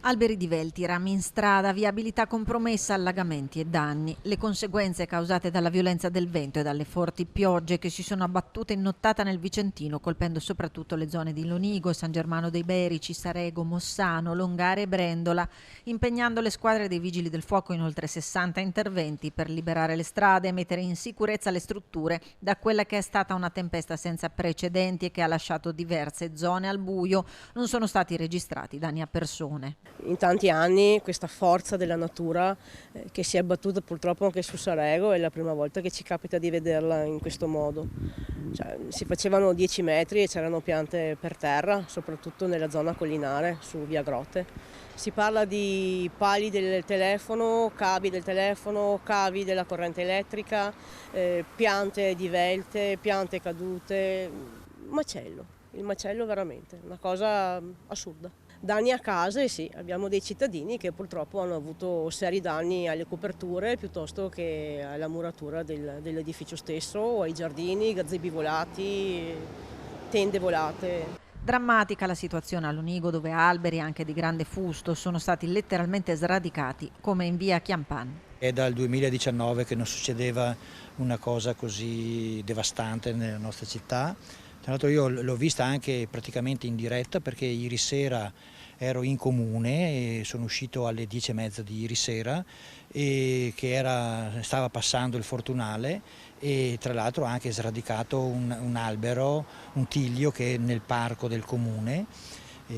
Alberi divelti, rami in strada, viabilità compromessa, allagamenti e danni. Le conseguenze causate dalla violenza del vento e dalle forti piogge che si sono abbattute in nottata nel Vicentino, colpendo soprattutto le zone di Lonigo, San Germano dei Berici, Sarego, Mossano, Longare e Brendola, impegnando le squadre dei Vigili del Fuoco in oltre 60 interventi per liberare le strade e mettere in sicurezza le strutture da quella che è stata una tempesta senza precedenti e che ha lasciato diverse zone al buio. Non sono stati registrati danni a persone. In tanti anni questa forza della natura che si è abbattuta purtroppo anche su Sarego è la prima volta che ci capita di vederla in questo modo. Cioè, si facevano 10 metri e c'erano piante per terra, soprattutto nella zona collinare, su via Grotte. Si parla di pali del telefono, cavi della corrente elettrica, piante divelte, piante cadute, il macello veramente, una cosa assurda. Danni a case, sì, abbiamo dei cittadini che purtroppo hanno avuto seri danni alle coperture piuttosto che alla muratura dell'edificio stesso, o ai giardini, gazebi volati, tende volate. Drammatica la situazione a Lonigo, dove alberi anche di grande fusto sono stati letteralmente sradicati, come in via Chiampan. È dal 2019 che non succedeva una cosa così devastante nella nostra città. Tra l'altro io l'ho vista anche praticamente in diretta perché ieri sera ero in comune e sono uscito alle 10:30 di ieri sera e stava passando il Fortunale e tra l'altro ha anche sradicato un albero, un tiglio che è nel parco del comune.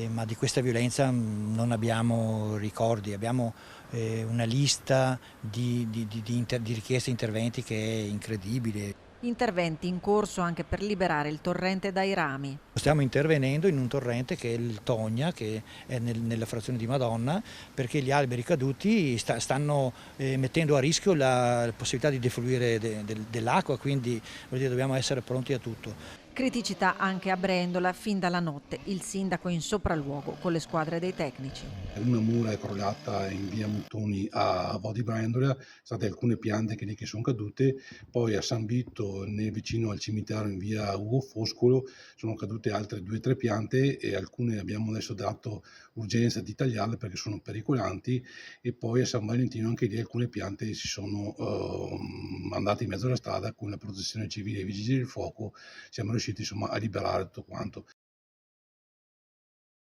Ma di questa violenza non abbiamo ricordi, abbiamo una lista di richieste di interventi che è incredibile. Interventi in corso anche per liberare il torrente dai rami. Stiamo intervenendo in un torrente che è il Togna, che è nella frazione di Madonna, perché gli alberi caduti stanno mettendo a rischio la possibilità di defluire dell'acqua, quindi dobbiamo essere pronti a tutto. Criticità anche a Brendola, fin dalla notte il sindaco in sopralluogo con le squadre dei tecnici. Una mura è crollata in via Montoni a Vo' di Brendola, state alcune piante che sono cadute, poi a San Vito, vicino al cimitero in via Ugo Foscolo, sono cadute altre 2 o 3 piante e alcune abbiamo adesso dato urgenza di tagliarle perché sono pericolanti, e poi a San Valentino anche lì alcune piante si sono mandate in mezzo alla strada. Con la protezione civile e i vigili del fuoco siamo riusciti insomma a liberare tutto quanto.